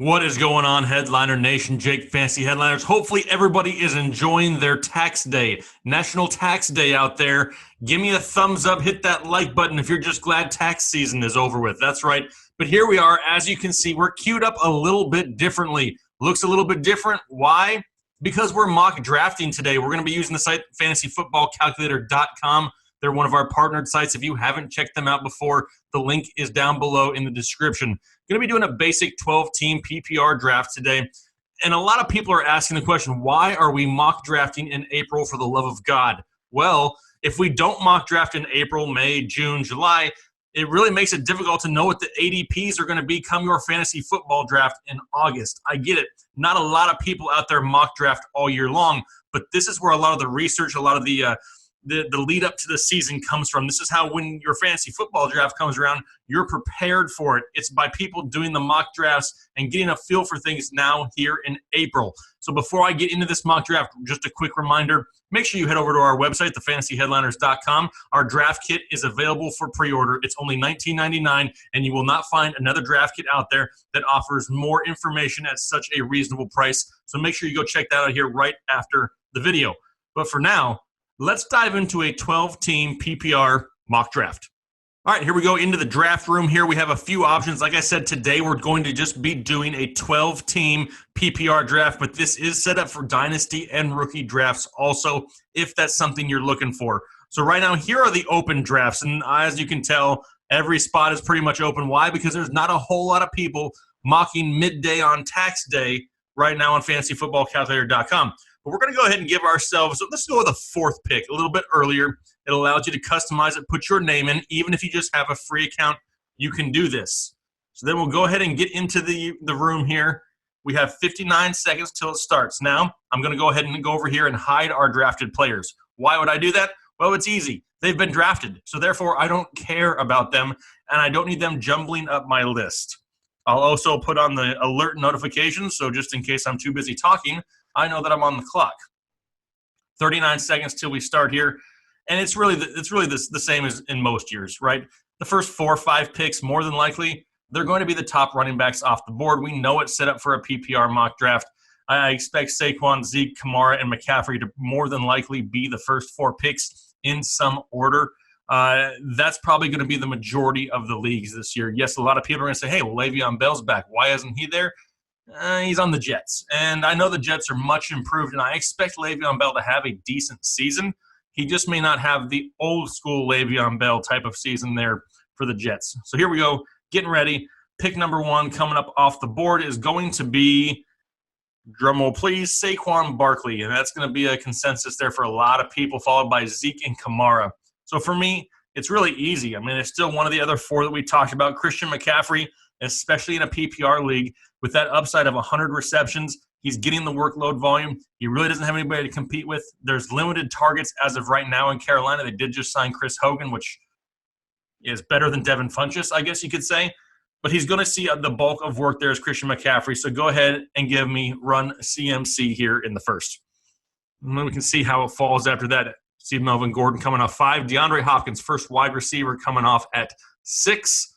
What is going on, Headliner Nation? Jake Fantasy Headliners. Hopefully everybody is enjoying their tax day. National Tax Day out there. Give me a thumbs up, hit that like button if you're just glad tax season is over with. That's right. But here we are. As you can see, we're queued up a little bit differently. Looks a little bit different. Why? Because we're mock drafting today. We're going to be using the site fantasyfootballcalculator.com. They're one of our partnered sites. If you haven't checked them out before, the link is down below in the description. Going to be doing a basic 12-team PPR draft today. And a lot of people are asking the question, why are we mock drafting in April for the love of God? Well, if we don't mock draft in April, May, June, July, it really makes it difficult to know what the ADPs are going to be come your fantasy football draft in August. I get it. Not a lot of people out there mock draft all year long, but this is where a lot of the research, a lot of the lead up to the season comes from. This is how when your fantasy football draft comes around, you're prepared for it. It's by people doing the mock drafts and getting a feel for things now here in April. So before I get into this mock draft, just a quick reminder, make sure you head over to our website, TheFantasyHeadliners.com. Our draft kit is available for pre-order. It's only $19.99, and you will not find another draft kit out there that offers more information at such a reasonable price. So make sure you go check that out here right after the video. But for now, let's dive into a 12-team PPR mock draft. All right, here we go into the draft room. Here we have a few options. Like I said, today we're going to just be doing a 12-team PPR draft, but this is set up for dynasty and rookie drafts also, if that's something you're looking for. So right now, here are the open drafts, and as you can tell, every spot is pretty much open. Why? Because there's not a whole lot of people mocking midday on tax day right now on fantasyfootballcalculator.com. But we're going to go ahead and give ourselves, so let's go with a fourth pick, a little bit earlier. It allows you to customize it, put your name in. Even if you just have a free account, you can do this. So then we'll go ahead and get into the room here. We have 59 seconds till it starts. Now, I'm going to go ahead and go over here and hide our drafted players. Why would I do that? Well, it's easy. They've been drafted. So therefore, I don't care about them, and I don't need them jumbling up my list. I'll also put on the alert notifications, so just in case I'm too busy talking, I know that I'm on the clock. 39 seconds till we start here. And it's really the same as in most years, right? The first 4 or 5 picks, more than likely, they're going to be the top running backs off the board. We know it's set up for a PPR mock draft. I expect Saquon, Zeke, Kamara, and McCaffrey to more than likely be the first 4 picks in some order. That's probably going to be the majority of the leagues this year. Yes, a lot of people are going to say, hey, well, Le'Veon Bell's back. Why isn't he there? He's on the Jets. And I know the Jets are much improved, and I expect Le'Veon Bell to have a decent season. He just may not have the old-school Le'Veon Bell type of season there for the Jets. So here we go, getting ready. Pick number 1 coming up off the board is going to be, drumroll please, Saquon Barkley. And that's going to be a consensus there for a lot of people, followed by Zeke and Kamara. So for me, it's really easy. I mean, it's still one of the other 4 that we talked about. Christian McCaffrey, especially in a PPR league, with that upside of 100 receptions, he's getting the workload volume. He really doesn't have anybody to compete with. There's limited targets as of right now in Carolina. They did just sign Chris Hogan, which is better than Devin Funchess, I guess you could say. But he's going to see the bulk of work there as Christian McCaffrey. So go ahead and give me run CMC here in the first. And then we can see how it falls after that. See Melvin Gordon coming off 5. DeAndre Hopkins, first wide receiver, coming off at 6.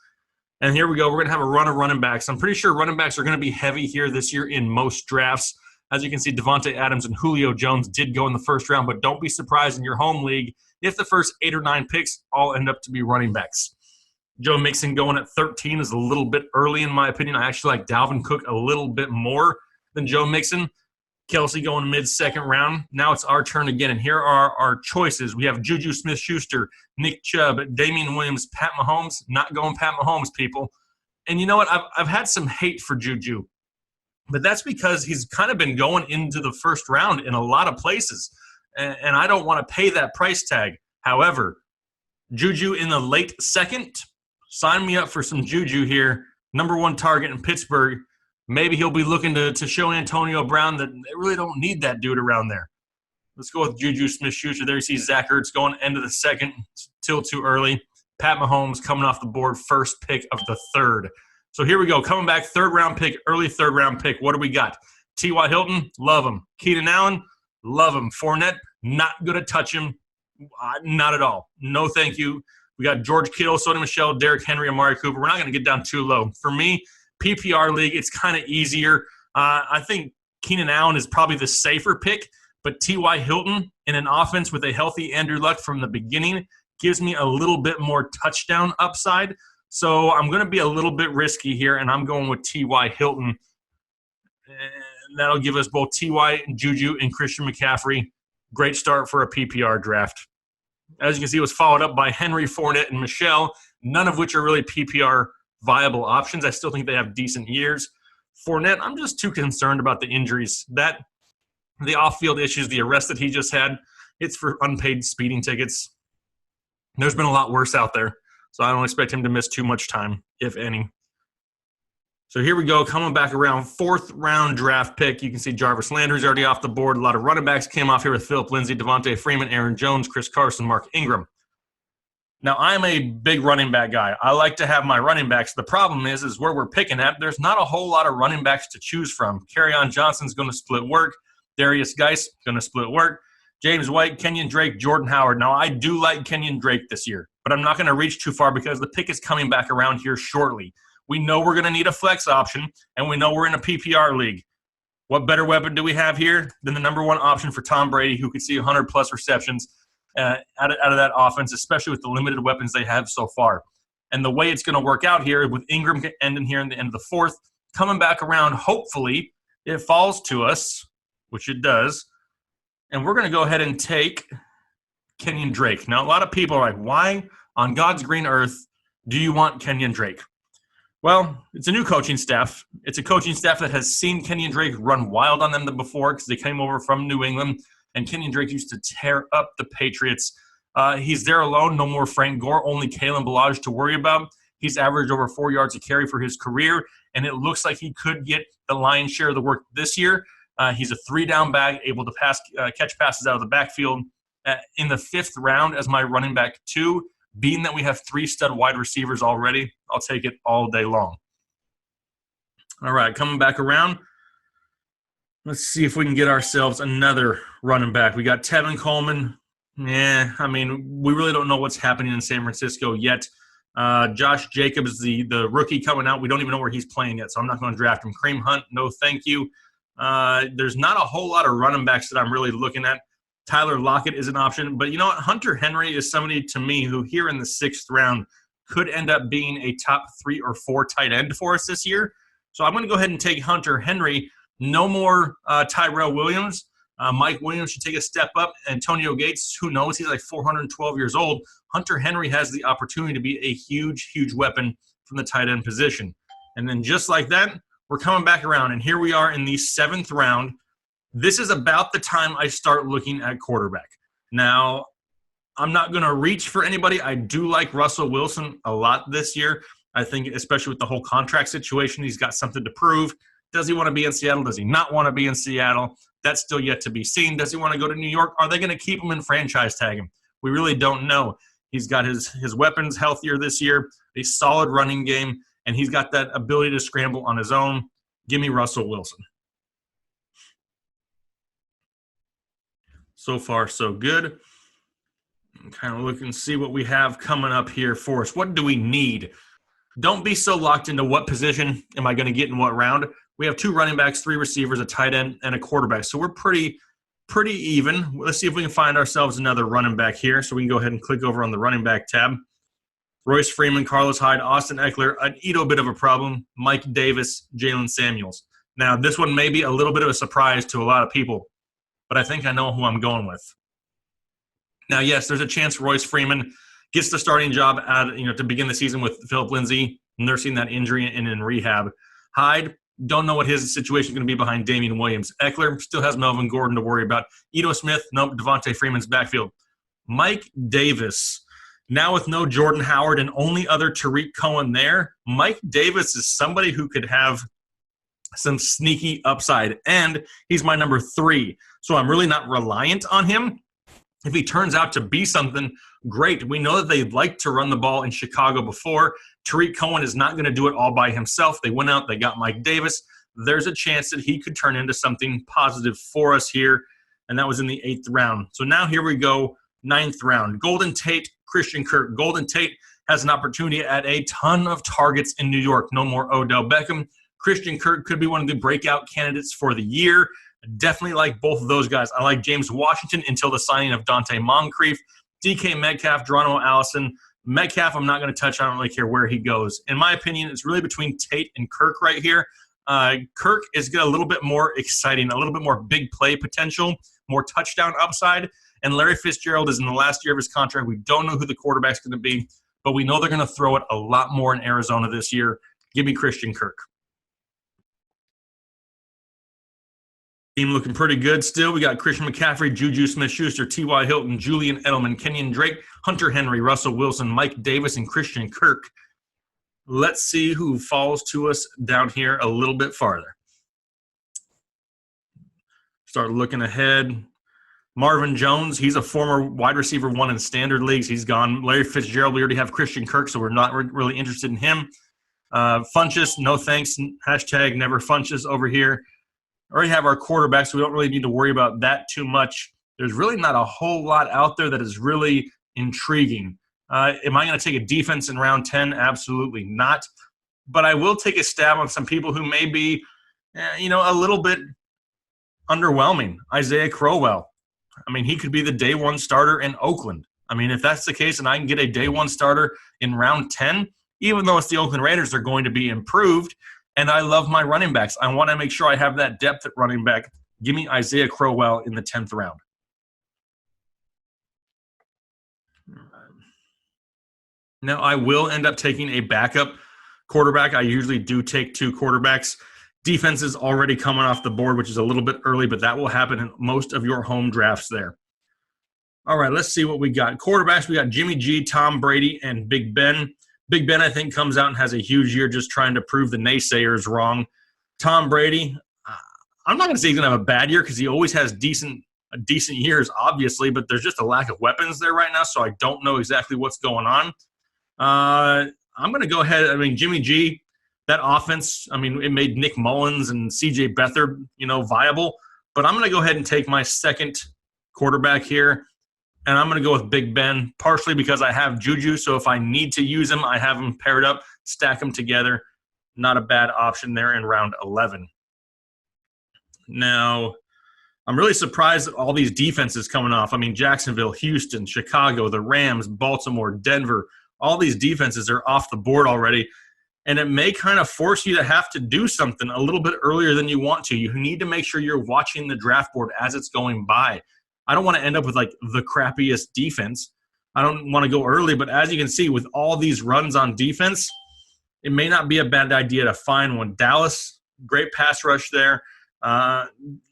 And here we go. We're going to have a run of running backs. I'm pretty sure running backs are going to be heavy here this year in most drafts. As you can see, Devontae Adams and Julio Jones did go in the first round, but don't be surprised in your home league if the first 8 or 9 picks all end up to be running backs. Joe Mixon going at 13 is a little bit early in my opinion. I actually like Dalvin Cook a little bit more than Joe Mixon. Kelsey going mid-second round. Now it's our turn again, and here are our choices. We have Juju Smith-Schuster, Nick Chubb, Damian Williams, Pat Mahomes. Not going Pat Mahomes, people. And you know what? I've had some hate for Juju, but that's because he's kind of been going into the first round in a lot of places, and I don't want to pay that price tag. However, Juju in the late second, sign me up for some Juju here. Number 1 target in Pittsburgh. Maybe he'll be looking to show Antonio Brown that they really don't need that dude around there. Let's go with Juju Smith-Schuster. There you see Zach Ertz going end of the second, still too early. Pat Mahomes coming off the board, first pick of the 3rd. So here we go. Coming back, 3rd-round pick, early 3rd-round pick. What do we got? T.Y. Hilton, love him. Keenan Allen, love him. Fournette, not going to touch him. Not at all. No thank you. We got George Kittle, Sony Michel, Derrick Henry, Amari Cooper. We're not going to get down too low. For me, PPR league, it's kind of easier. I think Keenan Allen is probably the safer pick, but T.Y. Hilton in an offense with a healthy Andrew Luck from the beginning gives me a little bit more touchdown upside. So I'm going to be a little bit risky here, and I'm going with T.Y. Hilton. And that'll give us both T.Y. and Juju and Christian McCaffrey. Great start for a PPR draft. As you can see, it was followed up by Henry, Fournette, and Michelle, none of which are really PPR viable options. I still think they have decent years. Fournette, I'm just too concerned about the injuries. The off-field issues, the arrest that he just had, it's for unpaid speeding tickets. There's been a lot worse out there, so I don't expect him to miss too much time, if any. So here we go, coming back around, 4th round draft pick. You can see Jarvis Landry's already off the board. A lot of running backs came off here with Phillip Lindsay, Devontae Freeman, Aaron Jones, Chris Carson, Mark Ingram. Now, I'm a big running back guy. I like to have my running backs. The problem is where we're picking at, there's not a whole lot of running backs to choose from. Kerryon Johnson's going to split work. Darius Geis going to split work. James White, Kenyon Drake, Jordan Howard. Now, I do like Kenyon Drake this year, but I'm not going to reach too far because the pick is coming back around here shortly. We know we're going to need a flex option, and we know we're in a PPR league. What better weapon do we have here than the number one option for Tom Brady, who could see 100-plus receptions out of that offense, especially with the limited weapons they have so far. And the way it's going to work out here with Ingram ending here in the end of the 4th, coming back around, hopefully it falls to us, which it does, and we're going to go ahead and take Kenyon Drake. Now, a lot of people are like, why on God's green earth do you want Kenyon Drake? Well, it's a new coaching staff. It's a coaching staff that has seen Kenyon Drake run wild on them before because they came over from New England, and Kenyon Drake used to tear up the Patriots. He's there alone, no more Frank Gore, only Kalen Ballage to worry about. He's averaged over 4 yards a carry for his career, and it looks like he could get the lion's share of the work this year. He's a 3-down back, able to catch passes out of the backfield. In the 5th round as my running back 2, being that we have 3 stud wide receivers already, I'll take it all day long. All right, coming back around. Let's see if we can get ourselves another running back. We got Tevin Coleman. We really don't know what's happening in San Francisco yet. Josh Jacobs, the rookie coming out, we don't even know where he's playing yet, so I'm not going to draft him. Kareem Hunt, no thank you. There's not a whole lot of running backs that I'm really looking at. Tyler Lockett is an option. But you know what? Hunter Henry is somebody to me who here in the 6th round could end up being a top 3 or 4 tight end for us this year. So I'm going to go ahead and take Hunter Henry. No more Tyrell Williams. Mike Williams should take a step up. Antonio Gates, who knows? He's like 412 years old. Hunter Henry has the opportunity to be a huge, huge weapon from the tight end position. And then just like that, we're coming back around. And here we are in the 7th round. This is about the time I start looking at quarterback. Now, I'm not going to reach for anybody. I do like Russell Wilson a lot this year. I think especially with the whole contract situation, he's got something to prove. Does he want to be in Seattle? Does he not want to be in Seattle? That's still yet to be seen. Does he want to go to New York? Are they going to keep him and franchise tag him? We really don't know. He's got his weapons healthier this year, a solid running game, and he's got that ability to scramble on his own. Give me Russell Wilson. So far, so good. Kind of look and see what we have coming up here for us. What do we need? Don't be so locked into what position am I going to get in what round. We have 2 running backs, 3 receivers, a tight end, and a quarterback. So we're pretty even. Let's see if we can find ourselves another running back here. So we can go ahead and click over on the running back tab. Royce Freeman, Carlos Hyde, Austin Eckler, an Ito bit of a problem, Mike Davis, Jalen Samuels. Now, this one may be a little bit of a surprise to a lot of people, but I think I know who I'm going with. Now, yes, there's a chance Royce Freeman gets the starting job to begin the season with Phillip Lindsay nursing that injury and in rehab. Hyde, don't know what his situation is going to be behind Damian Williams. Eckler still has Melvin Gordon to worry about. Ito Smith, nope, Devontae Freeman's backfield. Mike Davis, now with no Jordan Howard and only other Tariq Cohen there, Mike Davis is somebody who could have some sneaky upside, and he's my number 3. So I'm really not reliant on him. If he turns out to be something, great. We know that they like to run the ball in Chicago before. Tariq Cohen is not going to do it all by himself. They went out, they got Mike Davis. There's a chance that he could turn into something positive for us here, and that was in the 8th round. So now here we go, 9th round. Golden Tate, Christian Kirk. Golden Tate has an opportunity at a ton of targets in New York. No more Odell Beckham. Christian Kirk could be one of the breakout candidates for the year. Definitely like both of those guys. I like James Washington until the signing of Dante Moncrief. DK Metcalf, Geronimo Allison. Metcalf, I'm not going to touch. I don't really care where he goes. In my opinion, it's really between Tate and Kirk right here. Kirk is a little bit more exciting, a little bit more big play potential, more touchdown upside. And Larry Fitzgerald is in the last year of his contract. We don't know who the quarterback's going to be, but we know they're going to throw it a lot more in Arizona this year. Give me Christian Kirk. Team looking pretty good still. We got Christian McCaffrey, Juju Smith-Schuster, T.Y. Hilton, Julian Edelman, Kenyon Drake, Hunter Henry, Russell Wilson, Mike Davis, and Christian Kirk. Let's see who falls to us down here a little bit farther. Start looking ahead. Marvin Jones, he's a former wide receiver one in standard leagues. He's gone. Larry Fitzgerald, we already have Christian Kirk, so we're not really interested in him. Funchess, no thanks. Hashtag never Funchess over here. Already have our quarterback, so we don't really need to worry about that too much. There's really not a whole lot out there that is really intriguing. Am I going to take a defense in round 10? Absolutely not. But I will take a stab on some people who may be, a little bit underwhelming. Isaiah Crowell. I mean, he could be the day one starter in Oakland. I mean, if that's the case and I can get a day one starter in round 10, even though it's the Oakland Raiders, they're going to be improved. And I love my running backs. I want to make sure I have that depth at running back. Give me Isaiah Crowell in the 10th round. Now, I will end up taking a backup quarterback. I usually do take two quarterbacks. Defense is already coming off the board, which is a little bit early, but that will happen in most of your home drafts there. All right, let's see what we got. Quarterbacks, we got Jimmy G, Tom Brady, and Big Ben. Big Ben, I think, comes out and has a huge year just trying to prove the naysayers wrong. Tom Brady, I'm not going to say he's going to have a bad year because he always has decent years, obviously, but there's just a lack of weapons there right now, so I don't know exactly what's going on. I'm going to go ahead. I mean, Jimmy G, that offense, I mean, it made Nick Mullins and C.J. Beathard, viable. But I'm going to go ahead and take my second quarterback here, and I'm going to go with Big Ben, partially because I have Juju. So if I need to use him, I have them paired up, stack them together. Not a bad option there in round 11. Now, I'm really surprised at all these defenses coming off. I mean, Jacksonville, Houston, Chicago, the Rams, Baltimore, Denver, all these defenses are off the board already. And it may kind of force you to have to do something a little bit earlier than you want to. You need to make sure you're watching the draft board as it's going by. I don't want to end up with, like, the crappiest defense. I don't want to go early, but as you can see, with all these runs on defense, it may not be a bad idea to find one. Dallas, great pass rush there. A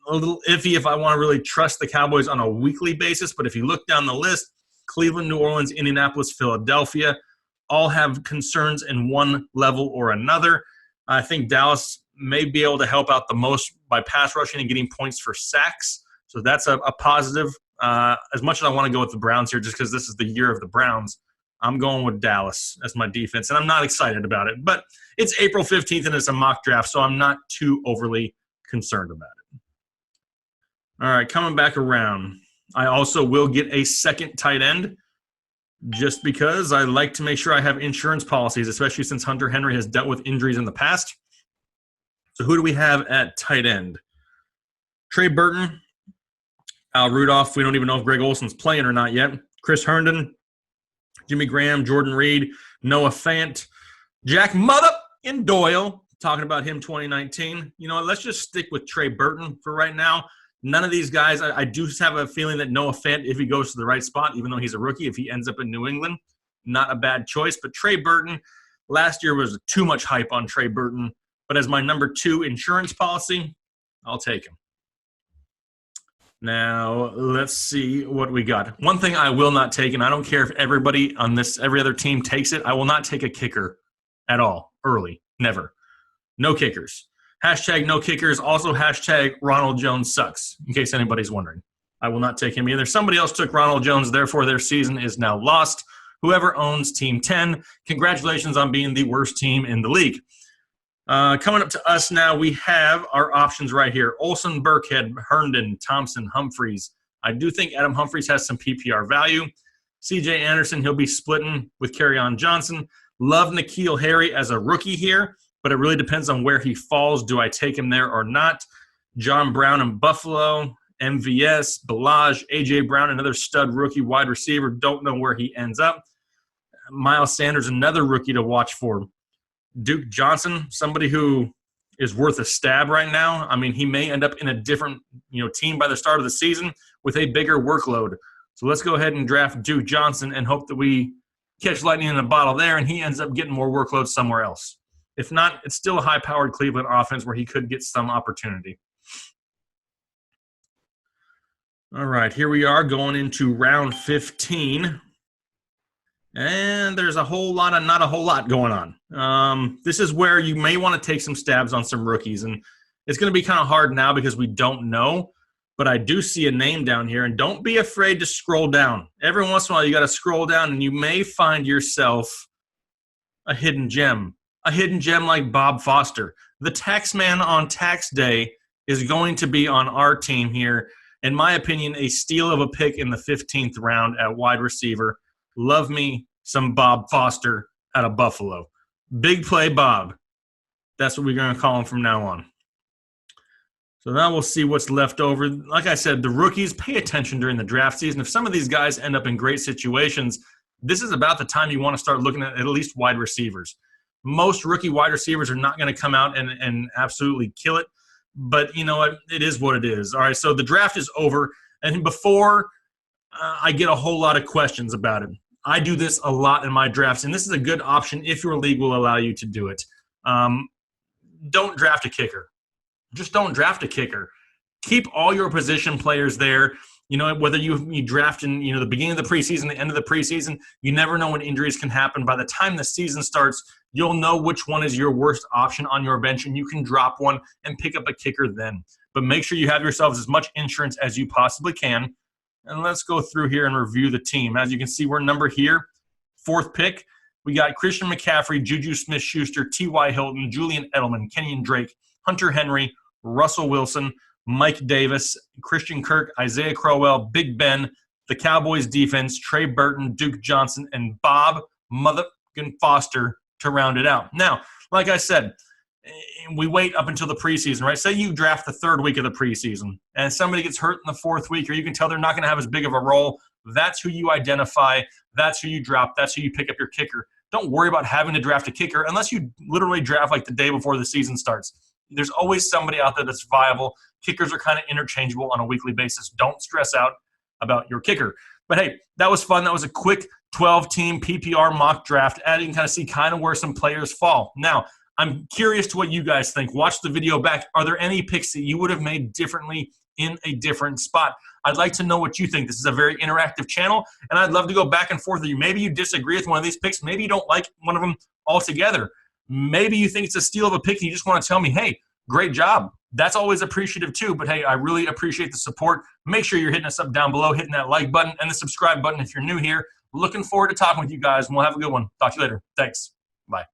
little iffy if I want to really trust the Cowboys on a weekly basis, but if you look down the list, Cleveland, New Orleans, Indianapolis, Philadelphia, all have concerns in one level or another. I think Dallas may be able to help out the most by pass rushing and getting points for sacks. So that's a positive. As much as I want to go with the Browns here just because this is the year of the Browns, I'm going with Dallas as my defense, and I'm not excited about it. But it's April 15th, and it's a mock draft, so I'm not too overly concerned about it. All right, coming back around, I also will get a second tight end just because I like to make sure I have insurance policies, especially since Hunter Henry has dealt with injuries in the past. So who do we have at tight end? Trey Burton, Al Rudolph. We don't even know if Greg Olson's playing or not yet. Chris Herndon, Jimmy Graham, Jordan Reed, Noah Fant, Jack Mother and Doyle. Talking about him 2019. Let's just stick with Trey Burton for right now. None of these guys, I do have a feeling that Noah Fant, if he goes to the right spot, even though he's a rookie, if he ends up in New England, not a bad choice. But Trey Burton, last year was too much hype on Trey Burton. But as my number 2 insurance policy, I'll take him. Now, let's see what we got. One thing I will not take, and I don't care if everybody on every other team takes it, I will not take a kicker at all, early, never. No kickers. Hashtag no kickers. Also hashtag Ronald Jones sucks, in case anybody's wondering. I will not take him either. Somebody else took Ronald Jones, therefore their season is now lost. Whoever owns Team 10, congratulations on being the worst team in the league. Coming up to us now, we have our options right here. Olsen, Burkhead, Herndon, Thompson, Humphreys. I do think Adam Humphreys has some PPR value. CJ Anderson, he'll be splitting with Kerryon Johnson. Love N'Keal Harry as a rookie here, but it really depends on where he falls. Do I take him there or not? John Brown in Buffalo, MVS, Balaj, A.J. Brown, another stud rookie wide receiver. Don't know where he ends up. Miles Sanders, another rookie to watch for. Duke Johnson, somebody who is worth a stab right now. I mean, he may end up in a different team by the start of the season with a bigger workload. So let's go ahead and draft Duke Johnson and hope that we catch lightning in a bottle there and he ends up getting more workload somewhere else. If not, it's still a high-powered Cleveland offense where he could get some opportunity. All right, here we are going into round 15. And there's a whole lot of not a whole lot going on. This is where you may want to take some stabs on some rookies. And it's going to be kind of hard now because we don't know. But I do see a name down here. And don't be afraid to scroll down. Every once in a while, you got to scroll down, and you may find yourself a hidden gem. A hidden gem like Bob Foster. The tax man on tax day is going to be on our team here. In my opinion, a steal of a pick in the 15th round at wide receiver. Love me some Bob Foster out of Buffalo. Big play Bob. That's what we're going to call him from now on. So now we'll see what's left over. Like I said, the rookies, pay attention during the draft season. If some of these guys end up in great situations, this is about the time you want to start looking at least wide receivers. Most rookie wide receivers are not going to come out and absolutely kill it. But you know what? It is what it is. All right, so the draft is over. And before I get a whole lot of questions about it, I do this a lot in my drafts, and this is a good option if your league will allow you to do it. Don't draft a kicker. Just don't draft a kicker. Keep all your position players there. You know, whether you draft in the beginning of the preseason, the end of the preseason, you never know when injuries can happen. By the time the season starts, you'll know which one is your worst option on your bench, and you can drop one and pick up a kicker then. But make sure you have yourselves as much insurance as you possibly can. And let's go through here and review the team. As you can see, we're number here, 4th pick. We got Christian McCaffrey, Juju Smith-Schuster, T.Y. Hilton, Julian Edelman, Kenyon Drake, Hunter Henry, Russell Wilson, Mike Davis, Christian Kirk, Isaiah Crowell, Big Ben, the Cowboys defense, Trey Burton, Duke Johnson, and Bob motherfucking Foster to round it out. Now, like I said, we wait up until the preseason, right? Say you draft the 3rd week of the preseason and somebody gets hurt in the 4th week, or you can tell they're not going to have as big of a role. That's who you identify. That's who you drop. That's who you pick up your kicker. Don't worry about having to draft a kicker unless you literally draft like the day before the season starts. There's always somebody out there that's viable. Kickers are kind of interchangeable on a weekly basis. Don't stress out about your kicker. But hey, that was fun. That was a quick 12-team PPR mock draft. And you can kind of see kind of where some players fall. Now, I'm curious to what you guys think. Watch the video back. Are there any picks that you would have made differently in a different spot? I'd like to know what you think. This is a very interactive channel, and I'd love to go back and forth with you. Maybe you disagree with one of these picks. Maybe you don't like one of them altogether. Maybe you think it's a steal of a pick and you just want to tell me, hey, great job. That's always appreciative too. But hey, I really appreciate the support. Make sure you're hitting us up down below, hitting that like button and the subscribe button if you're new here. Looking forward to talking with you guys, and we'll have a good one. Talk to you later. Thanks. Bye.